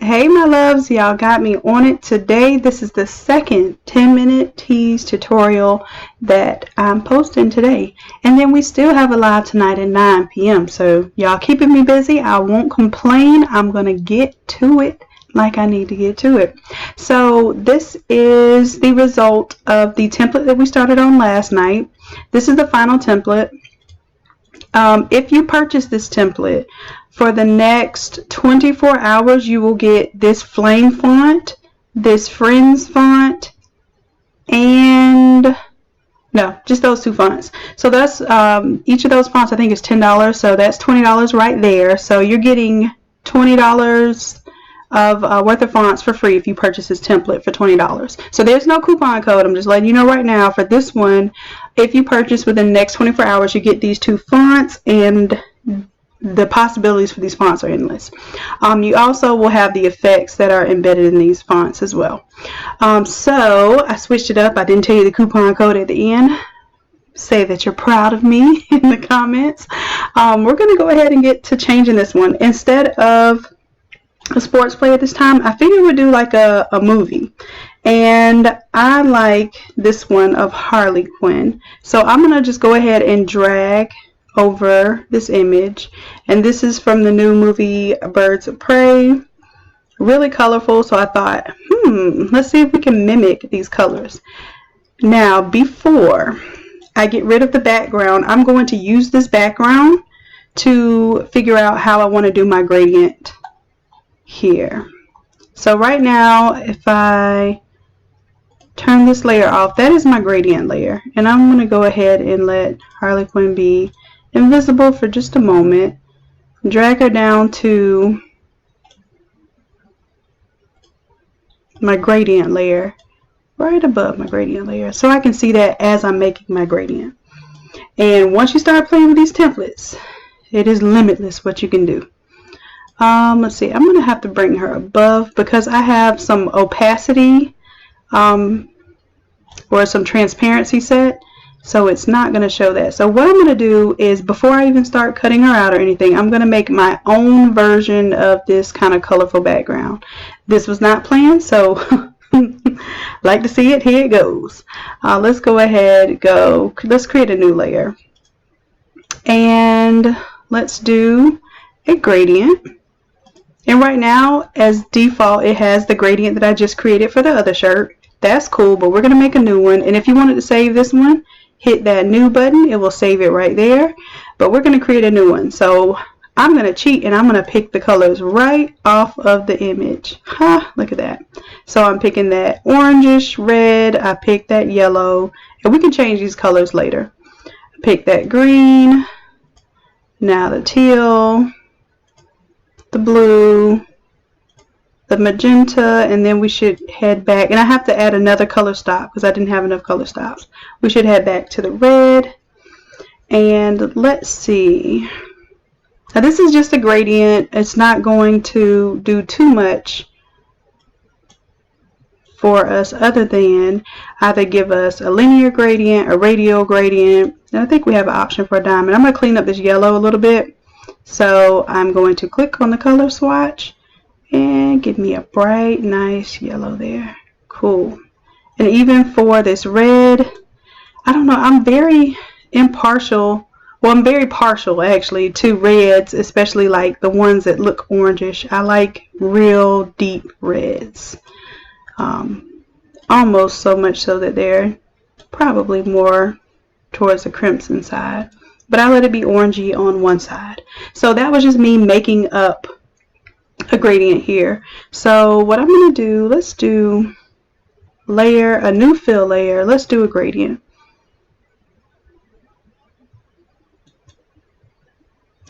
Hey my loves, y'all got me on it today. This is the second 10-minute tease tutorial that I'm posting today. And then we still have a live tonight at 9 p.m. So y'all keeping me busy. I won't complain. I'm going to get to it like I need to get to it. So this is the result of the template that we started on last night. This is the final template. If you purchase this template, for the next 24 hours, you will get this flame font, this friends font, and no, just those two fonts. So that's each of those fonts I think is $10, so that's $20 right there. So you're getting $20 of worth of fonts for free if you purchase this template for $20. So there's no coupon code. I'm just letting you know right now for this one. If you purchase within the next 24 hours, you get these two fonts, and the possibilities for these fonts are endless. You also will have the effects that are embedded in these fonts as well. So I switched it up. I didn't tell you the coupon code at the end. Say that you're proud of me in the comments. We're going to go ahead and get to changing this one. Instead of a sports play at this time, I figured we'd do like a movie. And I like this one of Harley Quinn. So I'm going to just go ahead and drag over this image, and this is from the new movie Birds of Prey. Really colorful, so I thought, let's see if we can mimic these colors. Now, before I get rid of the background, I'm going to use this background to figure out how I want to do my gradient here. So right now, if I turn this layer off, that is my gradient layer, and I'm going to go ahead and let Harley Quinn be invisible for just a moment. Drag her down to my gradient layer, right above my gradient layer, so I can see that as I'm making my gradient. And once you start playing with these templates, it is limitless what you can do. Let's see, I'm going to have to bring her above because I have some opacity or some transparency set. So it's not going to show that. So what I'm going to do is, before I even start cutting her out or anything, I'm going to make my own version of this kind of colorful background. This was not planned, so like to see it, here it goes. Let's go ahead, let's create a new layer. And let's do a gradient. And right now, as default, it has the gradient that I just created for the other shirt. That's cool, but we're going to make a new one. And if you wanted to save this one, hit that new button. It will save it right there. But we're going to create a new one. So I'm going to cheat, and I'm going to pick the colors right off of the image. Look at that. So I'm picking that orangish red. I picked that yellow. And we can change these colors later. Pick that green. Now the teal. The blue. The magenta, and then we should head back, and I have to add another color stop because I didn't have enough color stops. We should head back to the red, and let's see. Now this is just a gradient. It's not going to do too much for us other than either give us a linear gradient, a radial gradient, and I think we have an option for a diamond. I'm going to clean up this yellow a little bit, so I'm going to click on the color swatch and give me a bright, nice yellow there. Cool. And even for this red, I don't know, I'm very impartial. Well, I'm very partial actually to reds, especially like the ones that look orangish. I like real deep reds. Almost so much so that they're probably more towards the crimson side. But I let it be orangey on one side. So that was just me making up a gradient here. So what I'm going to do, let's do layer, a new fill layer. Let's do a gradient.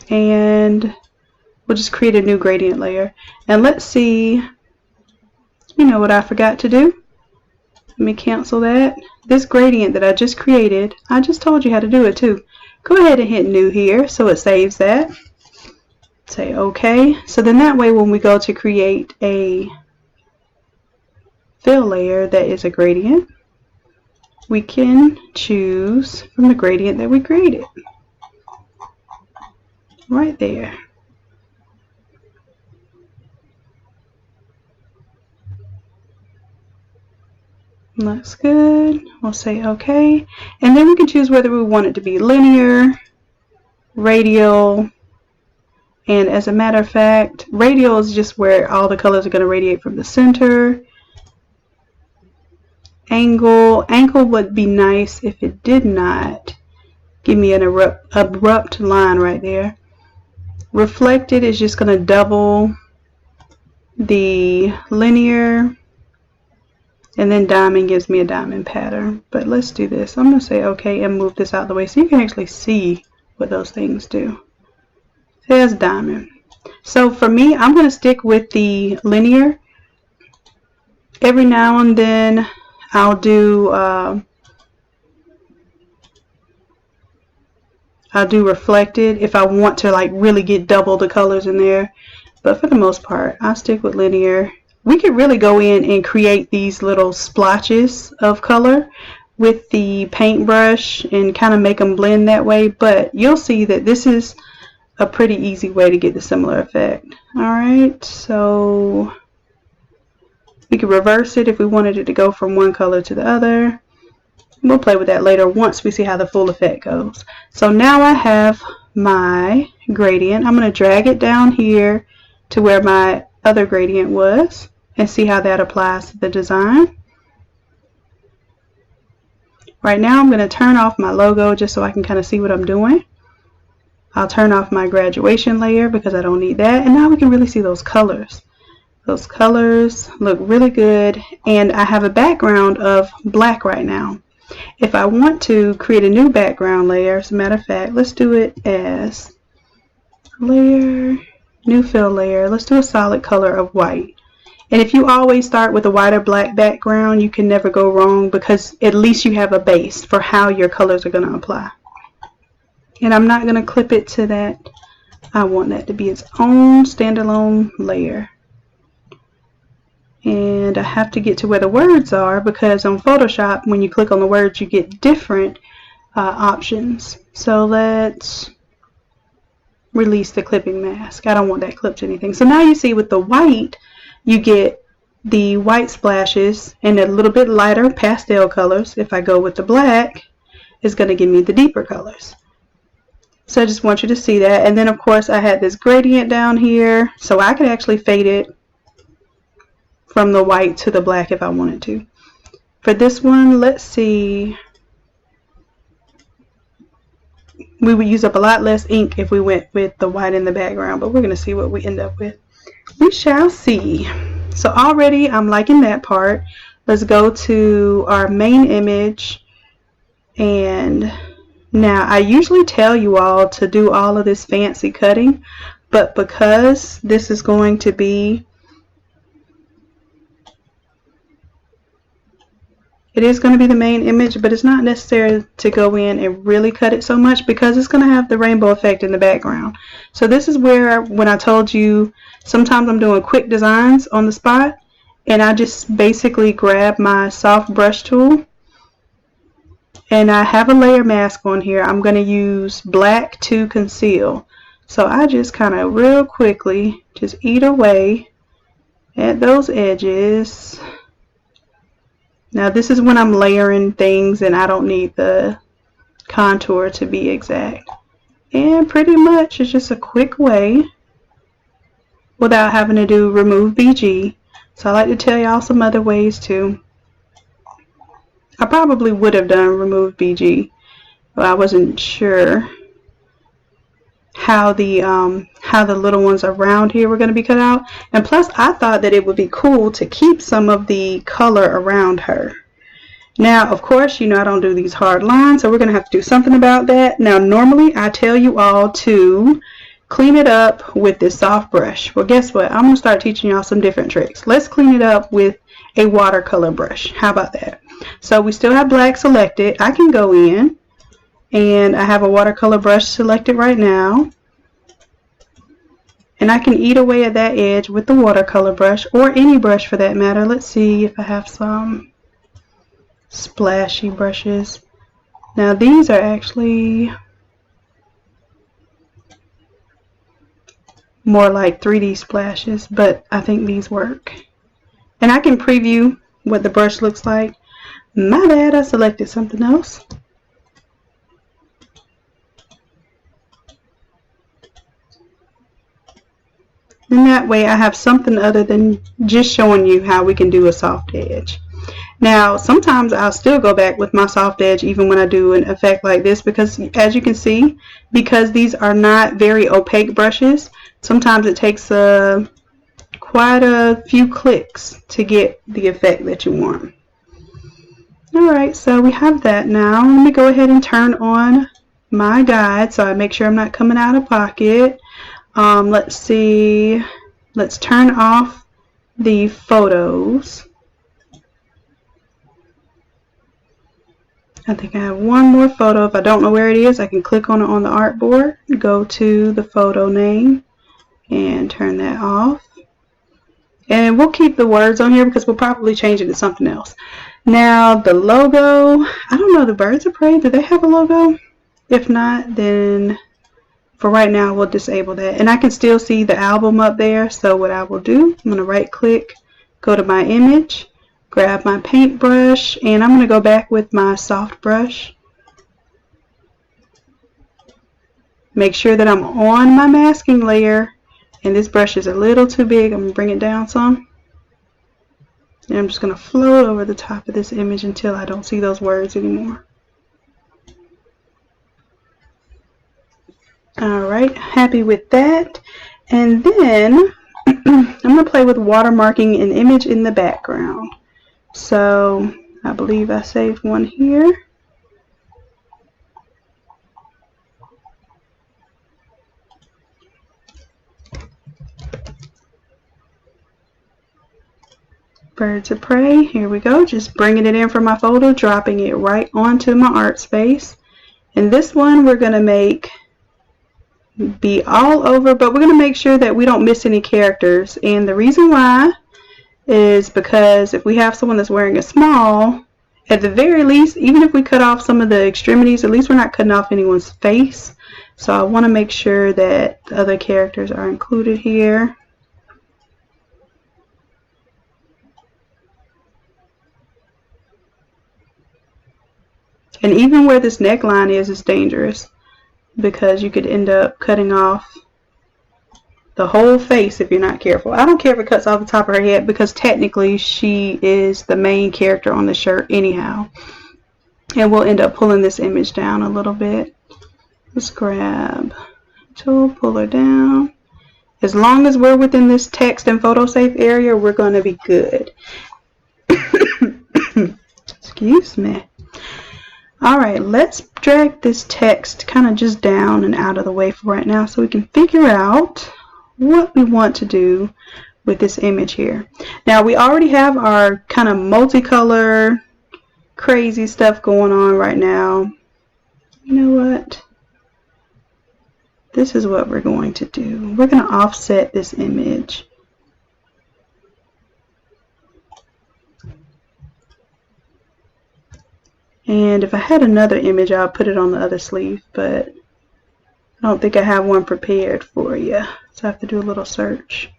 And we'll just create a new gradient layer. And let's see, you know what I forgot to do? Let me cancel that. This gradient that I just created, I just told you how to do it too. Go ahead and hit new here so it saves that. Say OK. So then that way when we go to create a fill layer that is a gradient, we can choose from the gradient that we created. Right there. Looks good. We'll say okay. And then we can choose whether we want it to be linear, radial, and as a matter of fact, radial is just where all the colors are going to radiate from the center. Angle would be nice if it did not give me an abrupt line right there. Reflected is just going to double the linear. And then diamond gives me a diamond pattern. But let's do this. I'm going to say okay and move this out of the way so you can actually see what those things do. There's diamond. So for me, I'm going to stick with the linear. Every now and then I'll do reflected if I want to like really get double the colors in there. But for the most part, I'll stick with linear. We could really go in and create these little splotches of color with the paintbrush and kind of make them blend that way, but you'll see that this is a pretty easy way to get the similar effect. Alright, so we could reverse it if we wanted it to go from one color to the other. We'll play with that later once we see how the full effect goes. So now I have my gradient. I'm going to drag it down here to where my other gradient was and see how that applies to the design. Right now I'm going to turn off my logo just so I can kind of see what I'm doing. I'll turn off my graduation layer because I don't need that. And now we can really see those colors. Those colors look really good. And I have a background of black right now. If I want to create a new background layer, as a matter of fact, let's do it as layer, new fill layer. Let's do a solid color of white. And if you always start with a white or black background, you can never go wrong because at least you have a base for how your colors are going to apply. And I'm not going to clip it to that. I want that to be its own standalone layer. And I have to get to where the words are because on Photoshop, when you click on the words, you get different options. So let's release the clipping mask. I don't want that clipped to anything. So now you see with the white, you get the white splashes and a little bit lighter pastel colors. If I go with the black, it's going to give me the deeper colors. So I just want you to see that. And then of course I had this gradient down here, so I could actually fade it from the white to the black if I wanted to. For this one, let's see. We would use up a lot less ink if we went with the white in the background, but we're going to see what we end up with. We shall see. So already I'm liking that part. Let's go to our main image. And now I usually tell you all to do all of this fancy cutting, but because this is going to be, it is going to be the main image, but it's not necessary to go in and really cut it so much because it's going to have the rainbow effect in the background. So this is where, when I told you, sometimes I'm doing quick designs on the spot, and I just basically grab my soft brush tool, and I have a layer mask on here. I'm going to use black to conceal. So I just kind of real quickly just eat away at those edges. Now this is when I'm layering things and I don't need the contour to be exact. And pretty much it's just a quick way without having to do remove BG. So I like to tell y'all some other ways too. I probably would have done remove BG, but I wasn't sure how the little ones around here were going to be cut out. And plus I thought that it would be cool to keep some of the color around her. Now of course, you know, I don't do these hard lines, so we're going to have to do something about that. Now normally I tell you all to clean it up with this soft brush. Well, guess what? I'm going to start teaching y'all some different tricks. Let's clean it up with a watercolor brush. How about that? So we still have black selected. I can go in and I have a watercolor brush selected right now. And I can eat away at that edge with the watercolor brush, or any brush for that matter. Let's see if I have some splashy brushes. Now these are actually more like 3D splashes, but I think these work. And I can preview what the brush looks like. My bad, I selected something else. And that way I have something other than just showing you how we can do a soft edge. Now, sometimes I'll still go back with my soft edge even when I do an effect like this, because as you can see, because these are not very opaque brushes, sometimes it takes quite a few clicks to get the effect that you want. Alright, so we have that now. Let me go ahead and turn on my guide so I make sure I'm not coming out of pocket. Let's see, let's turn off the photos. I think I have one more photo. If I don't know where it is, I can click on it on the artboard, go to the photo name, and turn that off. And we'll keep the words on here because we'll probably change it to something else. Now, the logo, I don't know, the Birds of Prey, do they have a logo? If not, then for right now, we'll disable that. And I can still see the album up there, so what I will do, I'm going to right click, go to my image, grab my paintbrush, and I'm going to go back with my soft brush. Make sure that I'm on my masking layer, and this brush is a little too big. I'm going to bring it down some. And I'm just going to float over the top of this image until I don't see those words anymore. Alright, happy with that. And then I'm going to play with watermarking an image in the background. So I believe I saved one here. Birds of Prey, here we go, just bringing it in from my folder, dropping it right onto my art space. And this one we're going to make be all over, but we're going to make sure that we don't miss any characters. And the reason why is because if we have someone that's wearing a small, at the very least, even if we cut off some of the extremities, at least we're not cutting off anyone's face. So I want to make sure that the other characters are included here. And even where this neckline is dangerous, because you could end up cutting off the whole face if you're not careful. I don't care if it cuts off the top of her head, because technically she is the main character on the shirt anyhow. And we'll end up pulling this image down a little bit. Let's grab tool, pull her down. As long as we're within this text and photo safe area, we're going to be good. Excuse me. Alright, let's drag this text kind of just down and out of the way for right now so we can figure out what we want to do with this image here. Now, we already have our kind of multicolor crazy stuff going on right now. You know what? This is what we're going to do. We're going to offset this image. And if I had another image, I'll put it on the other sleeve, but I don't think I have one prepared for you. So I have to do a little search.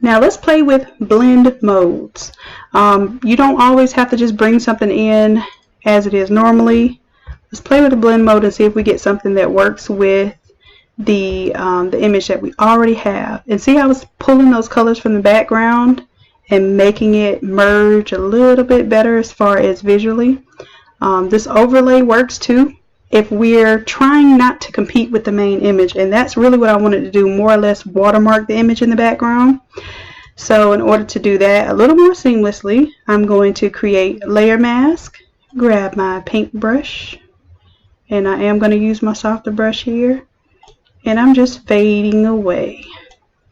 Now let's play with blend modes. You don't always have to just bring something in as it is normally. Let's play with the blend mode and see if we get something that works with the image that we already have. And see how I was pulling those colors from the background and making it merge a little bit better as far as visually. This overlay works too if we're trying not to compete with the main image, and that's really what I wanted to do, more or less watermark the image in the background. So in order to do that a little more seamlessly, I'm going to create layer mask, grab my paintbrush, and I am going to use my softer brush here, and I'm just fading away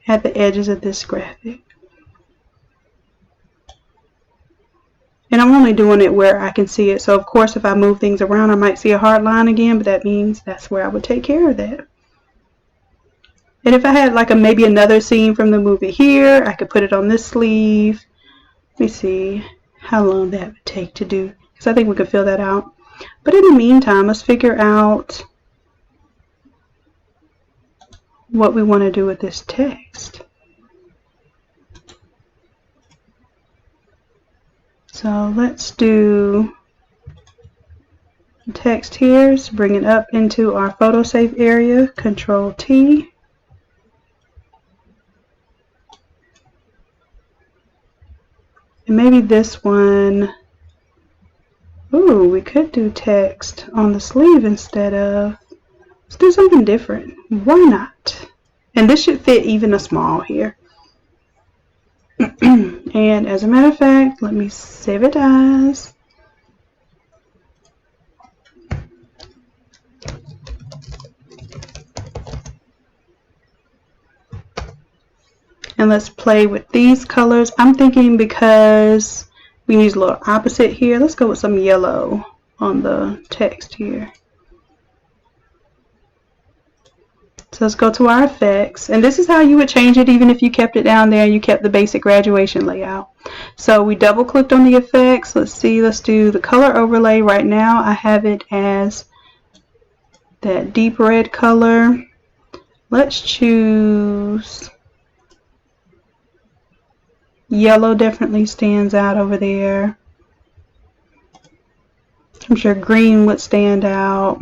at the edges of this graphic. And I'm only doing it where I can see it. So of course if I move things around I might see a hard line again, but that means that's where I would take care of that. And if I had like maybe another scene from the movie here, I could put it on this sleeve. Let me see how long that would take to do, because I think we could fill that out. But in the meantime, let's figure out what we want to do with this text. So let's do text here, so bring it up into our photo safe area, Control T. And maybe this one, ooh, we could do text on the sleeve instead of, let's do something different. Why not? And this should fit even a small here. And as a matter of fact, let me save it as. And let's play with these colors. I'm thinking because we use a little opposite here, let's go with some yellow on the text here. So let's go to our effects, and this is how you would change it even if you kept it down there and you kept the basic graduation layout. So we double clicked on the effects. Let's see, let's do the color overlay. Right now I have it as that deep red color. Let's choose yellow, definitely stands out over there. I'm sure green would stand out.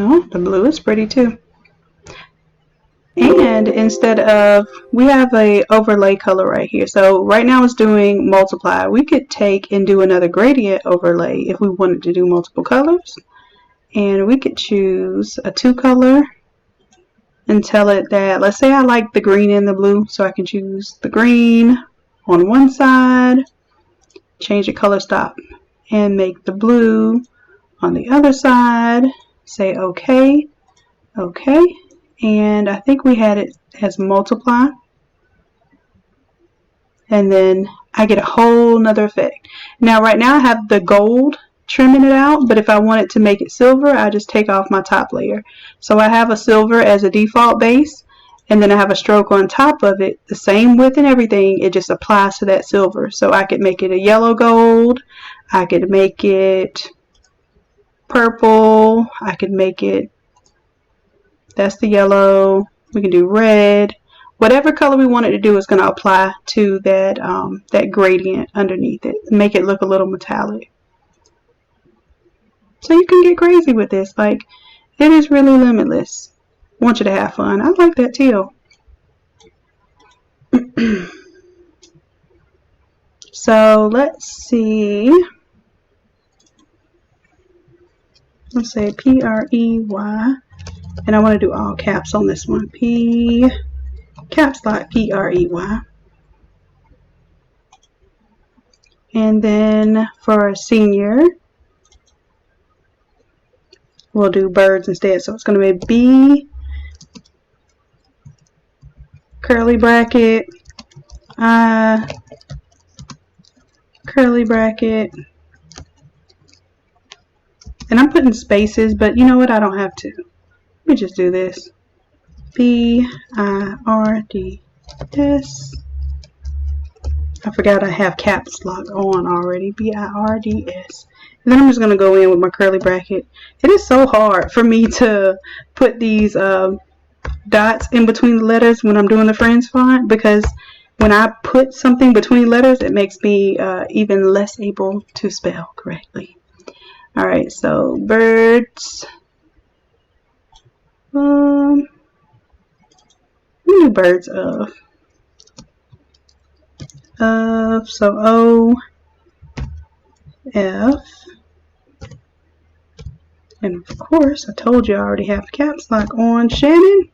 Oh, the blue is pretty too. And instead of, we have a overlay color right here. So right now it's doing multiply. We could take and do another gradient overlay if we wanted to do multiple colors. And we could choose a 2-color and tell it that, let's say I like the green and the blue, so I can choose the green on one side, change the color stop, and make the blue on the other side. Say okay, okay, and I think we had it as multiply, and then I get a whole nother effect. Now right now I have the gold trimming it out, but if I wanted to make it silver, I just take off my top layer. So I have a silver as a default base, and then I have a stroke on top of it, the same width and everything, it just applies to that silver. So I could make it a yellow gold, I could make it purple, I could make it, that's the yellow, we can do red, whatever color we want it to do is going to apply to that that gradient underneath it, make it look a little metallic. So you can get crazy with this, like it is really limitless. I want you to have fun. I like that teal. So let's see. Let's say P-R-E-Y, and I want to do all caps on this one. P caps lock P-R-E-Y. And then for senior, we'll do birds instead. So it's going to be B curly bracket, I curly bracket. And I'm putting spaces, but you know what? I don't have to. Let me just do this. B-I-R-D-S. I forgot I have caps lock on already. B-I-R-D-S. And then I'm just going to go in with my curly bracket. It is so hard for me to put these dots in between the letters when I'm doing the Friends font, because when I put something between letters, it makes me even less able to spell correctly. Alright, so birds. We do birds of. So O, F. And of course, I told you I already have caps lock on Shannon.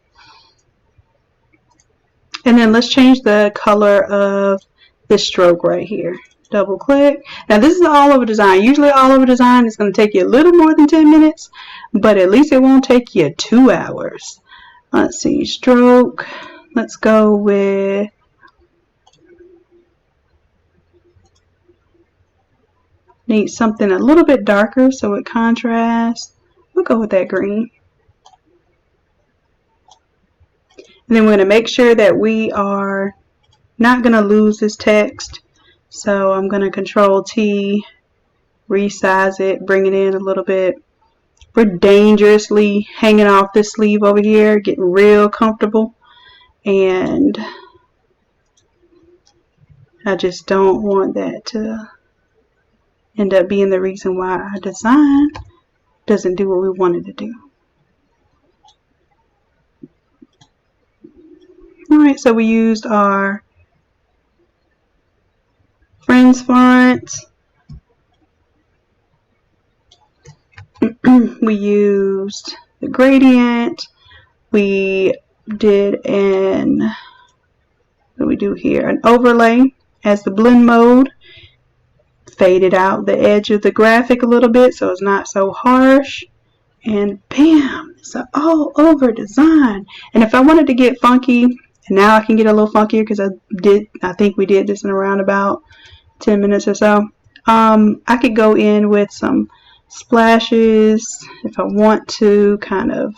And then let's change the color of this stroke right here. Double click. Now this is all over design. Usually all over design is going to take you a little more than 10 minutes, but at least it won't take you 2 hours. Let's see, stroke. Let's go with need something a little bit darker so it contrasts. We'll go with that green. And then we're going to make sure that we are not going to lose this text. So I'm going to Control T, resize it, bring it in a little bit. We're dangerously hanging off this sleeve over here, getting real comfortable, and I just don't want that to end up being the reason why our design doesn't do what we wanted to do. Alright, so we used our Friends font. We used the gradient. We did an, what do we do here? An overlay as the blend mode. Faded out the edge of the graphic a little bit so it's not so harsh. And bam, it's an all over design. And if I wanted to get funky, and now I can get a little funkier because I think we did this in around about 10 minutes or so. I could go in with some splashes if I want to kind of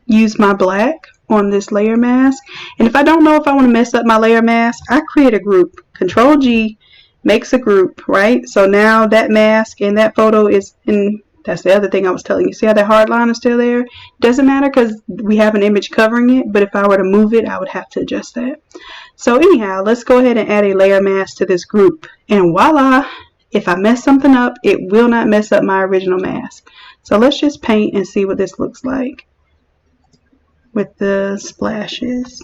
use my black on this layer mask. And if I don't know if I want to mess up my layer mask, I create a group. Control G makes a group, right? So now that mask and that photo is in. That's the other thing I was telling you. See how that hard line is still there? Doesn't matter because we have an image covering it, but if I were to move it, I would have to adjust that. So anyhow, let's go ahead and add a layer mask to this group. And voila, if I mess something up, it will not mess up my original mask. So let's just paint and see what this looks like with the splashes.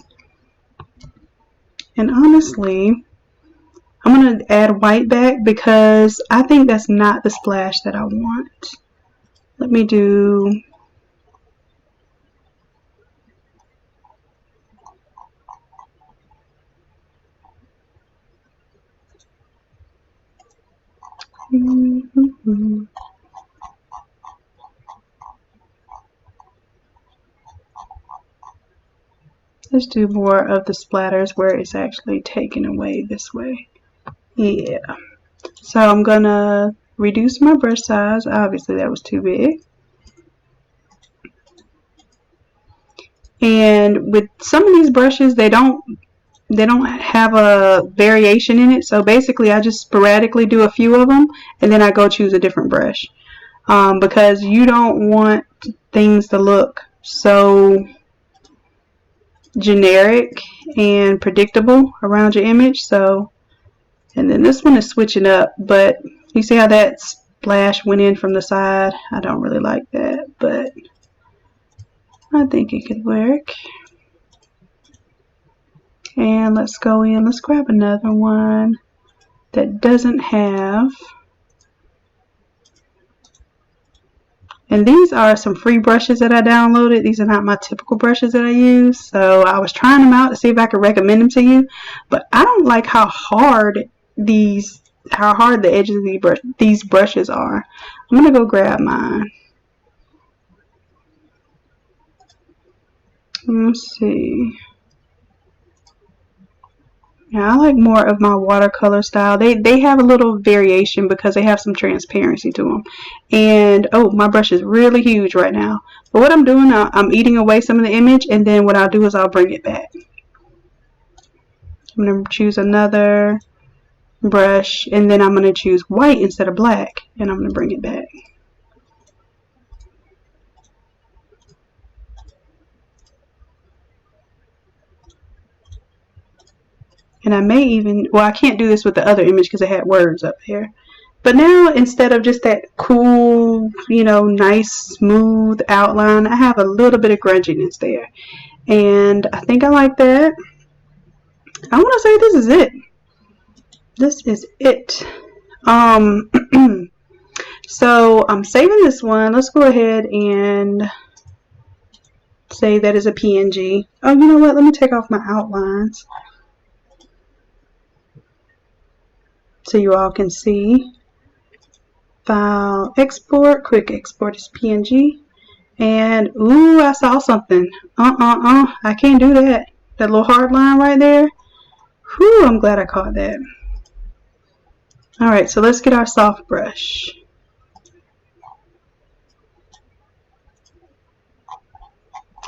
And honestly, I'm going to add white back because I think that's not the splash that I want. Let me do let's do more of the splatters where it's actually taken away this way. Yeah. So I'm gonna reduce my brush size. Obviously that was too big. And with some of these brushes, they don't have a variation in it. So basically I just sporadically do a few of them and then I go choose a different brush. Because you don't want things to look so generic and predictable around your image. So, and then this one is switching up, but you see how that splash went in from the side? I don't really like that, but I think it could work. And let's go in, let's grab another one that doesn't have, and these are some free brushes that I downloaded. These are not my typical brushes that I use, so I was trying them out to see if I could recommend them to you, but I don't like how hard the edges of these brushes are. I'm gonna go grab mine. Let's see. Yeah, I like more of my watercolor style. They have a little variation because they have some transparency to them. And oh, my brush is really huge right now. But what I'm doing, I'm eating away some of the image, and then what I'll do is I'll bring it back. I'm going to choose another brush, and then I'm going to choose white instead of black, and I'm going to bring it back. And I may even, well, I can't do this with the other image because it had words up there. But now, instead of just that cool, you know, nice, smooth outline, I have a little bit of grunginess there. And I think I like that. I want to say this is it. This is it. So I'm saving this one. Let's go ahead and say that is a PNG. Oh, you know what? Let me take off my outlines so you all can see. File, export, quick export is PNG. And ooh, I saw something. I can't do that. That little hard line right there. Whew, I'm glad I caught that. Alright, so let's get our soft brush.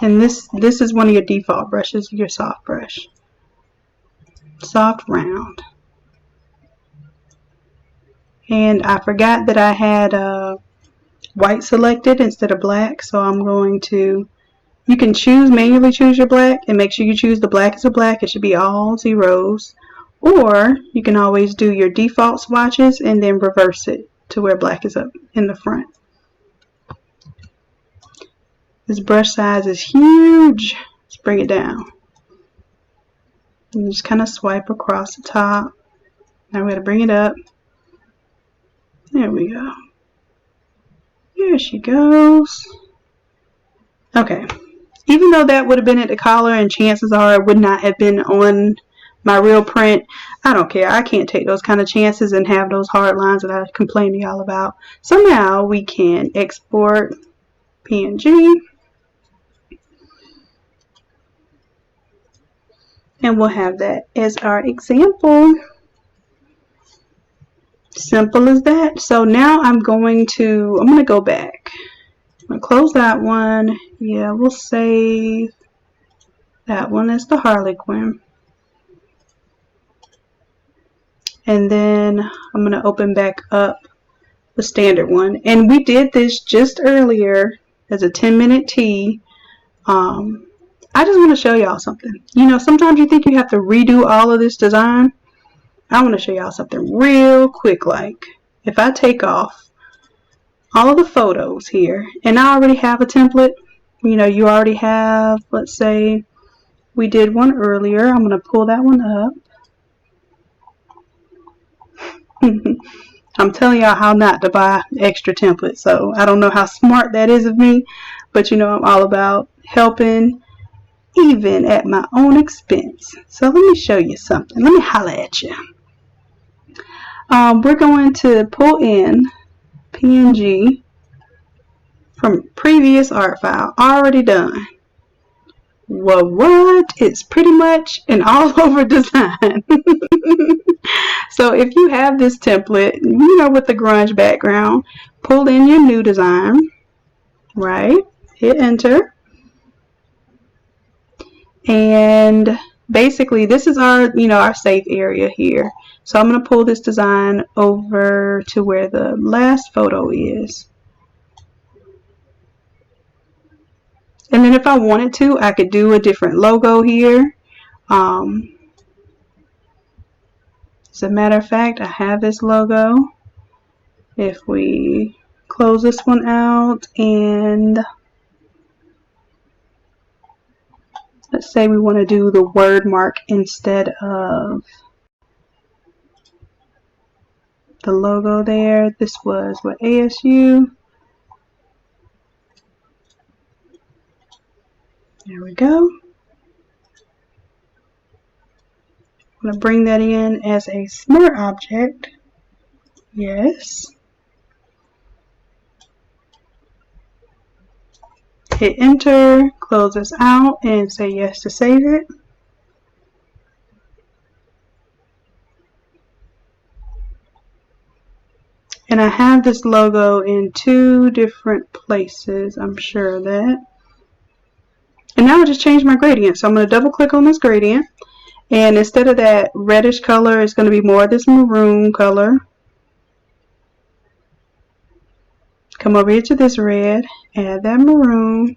And this is one of your default brushes, your soft brush. Soft round. And I forgot that I had white selected instead of black. So I'm going to, you can manually choose your black, and make sure you choose the black as a black. It should be all zeros. Or you can always do your default swatches and then reverse it to where black is up in the front. This brush size is huge. Let's bring it down. And just kind of swipe across the top. Now we're going to bring it up. There we go. Here she goes. Okay. Even though that would have been at the collar, and chances are it would not have been on my real print, I don't care. I can't take those kind of chances and have those hard lines that I complain to y'all about. So now we can export PNG. And we'll have that as our example. Simple as that. So now I'm going to go back. I'm going to close that one. Yeah, we'll save that one as the Harley Quinn. And then I'm going to open back up the standard one. And we did this just earlier as a 10-minute tee. I just want to show y'all something. You know, sometimes you think you have to redo all of this design. I want to show y'all something real quick. Like, if I take off all of the photos here, and I already have a template, you know, you already have, let's say, we did one earlier. I'm going to pull that one up. I'm telling y'all how not to buy extra templates. So I don't know how smart that is of me, but you know, I'm all about helping even at my own expense. So let me show you something. Let me holler at you. We're going to pull in PNG from previous art file already done. Well, what? It's pretty much an all over design. So if you have this template, you know, with the grunge background, pull in your new design, right? Hit enter. And basically this is our, you know, our safe area here. So I'm going to pull this design over to where the last photo is. And then if I wanted to, I could do a different logo here. As a matter of fact, I have this logo. If we close this one out and let's say we want to do the word mark instead of the logo there. This was what, ASU. There we go. I'm going to bring that in as a smart object. Yes. Hit enter, close this out, and say yes to save it. And I have this logo in 2 different places, I'm sure of that. And now I just changed my gradient. So I'm going to double click on this gradient. And instead of that reddish color, it's going to be more of this maroon color. Come over here to this red, add that maroon.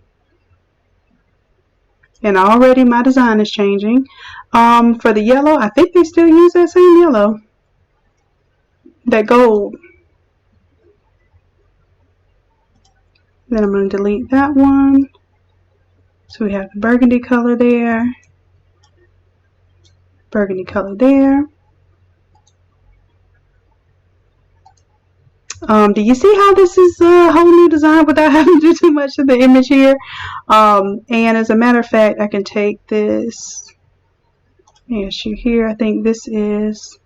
And already my design is changing. For the yellow, I think they still use that same yellow. That gold. Then I'm going to delete that one. So we have the burgundy color there. Burgundy color there. Do you see how this is a whole new design without having to do too much of the image here? And as a matter of fact, I can take this issue here. I think this is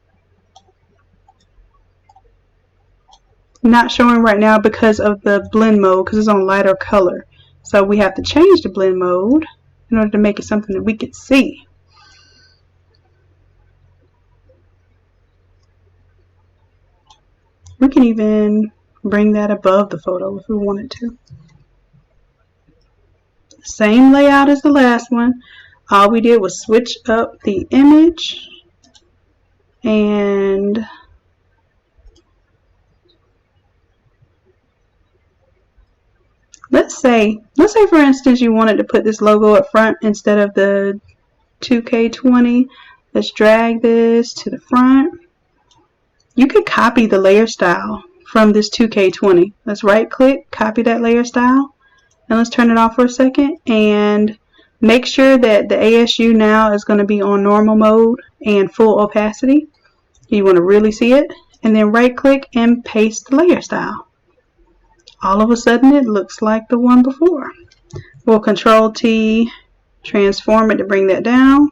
not showing right now because of the blend mode, because it's on lighter color. So we have to change the blend mode in order to make it something that we can see. We can even bring that above the photo if we wanted to. Same layout as the last one. All we did was switch up the image and let's say for instance you wanted to put this logo up front instead of the 2K20. Let's drag this to the front. You could copy the layer style from this 2K20. Let's right click, copy that layer style, and let's turn it off for a second and make sure that the ASU now is going to be on normal mode and full opacity. You want to really see it, and then right click and paste the layer style. All of a sudden it looks like the one before. We'll Control T, transform it to bring that down.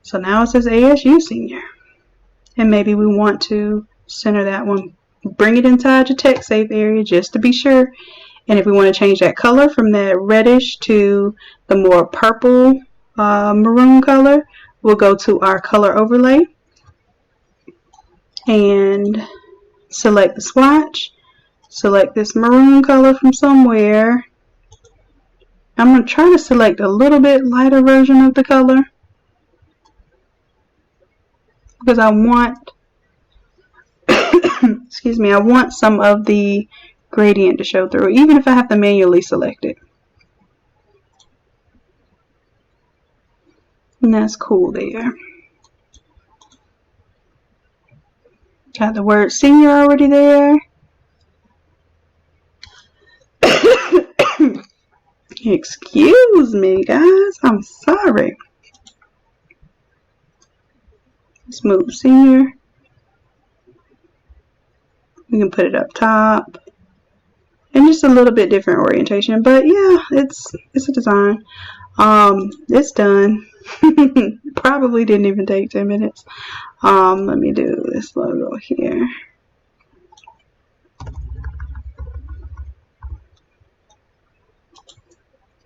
So now it says ASU Senior. And maybe we want to center that one. Bring it inside your text safe area just to be sure. And if we want to change that color from that reddish to the more purple maroon color, we'll go to our color overlay and select the swatch. Select this maroon color from somewhere. I'm going to try to select a little bit lighter version of the color because I want excuse me, I want some of the gradient to show through, even if I have to manually select it. And that's cool there. Got the word senior already there. Excuse me, guys. I'm sorry. Let's move senior. We can put it up top. And just a little bit different orientation. But yeah, it's a design. It's done. Probably didn't even take 10 minutes. Let me do this logo here.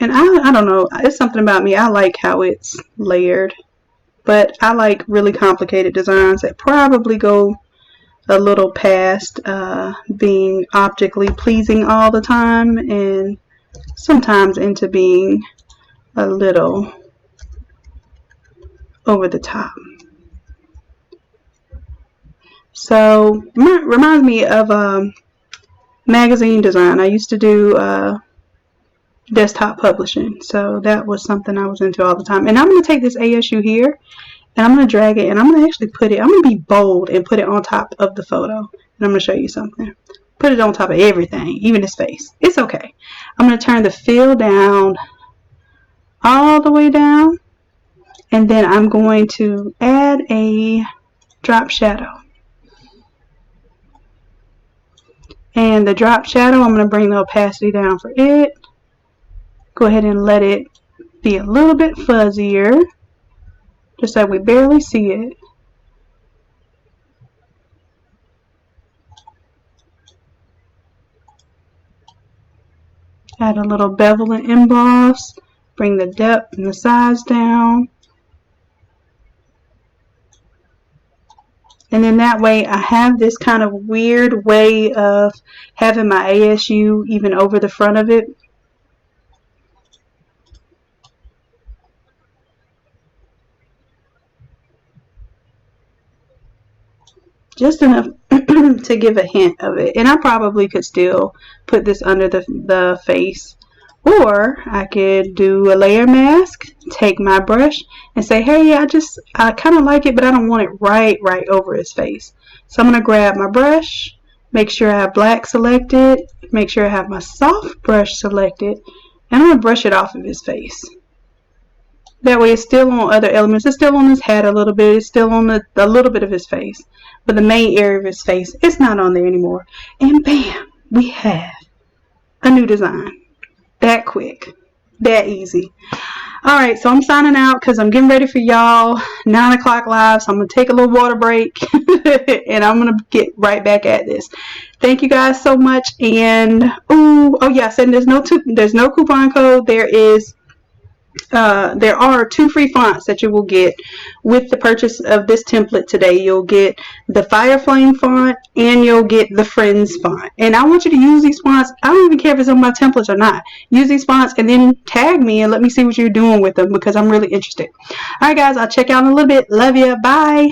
And I don't know, it's something about me. I like how it's layered. But I like really complicated designs that probably go a little past being optically pleasing all the time, and sometimes into being a little over the top. So reminds me of magazine design. I used to do desktop publishing, so that was something I was into all the time. And I'm going to take this ASU here and I'm going to drag it, and I'm going to actually put it, I'm going to be bold and put it on top of the photo. And I'm going to show you something. Put it on top of everything, even his face. It's okay. I'm going to turn the fill down all the way down, and then I'm going to add a drop shadow. And the drop shadow, I'm going to bring the opacity down for it. Go ahead and let it be a little bit fuzzier, just so we barely see it. Add a little bevel and emboss. Bring the depth and the size down. And then that way I have this kind of weird way of having my ASU even over the front of it. Just enough to give a hint of it. And I probably could still put this under the face. Or I could do a layer mask, take my brush and say, hey, I kind of like it, but I don't want it right over his face. So I'm going to grab my brush, make sure I have black selected, make sure I have my soft brush selected, and I'm going to brush it off of his face. That way it's still on other elements. It's still on his hat a little bit. It's still on a little bit of his face. But the main area of his face, it's not on there anymore. And bam, we have a new design. That quick. That easy. Alright, so I'm signing out because I'm getting ready for y'all 9 o'clock live. So I'm going to take a little water break. And I'm going to get right back at this. Thank you guys so much. And, oh yes, and there's no coupon code. There are 2 free fonts that you will get with the purchase of this template today. You'll get the Fire Flame font and you'll get the Friends font. And I want you to use these fonts. I don't even care if it's on my templates or not. Use these fonts and then tag me and let me see what you're doing with them because I'm really interested. Alright guys, I'll check out in a little bit. Love ya. Bye.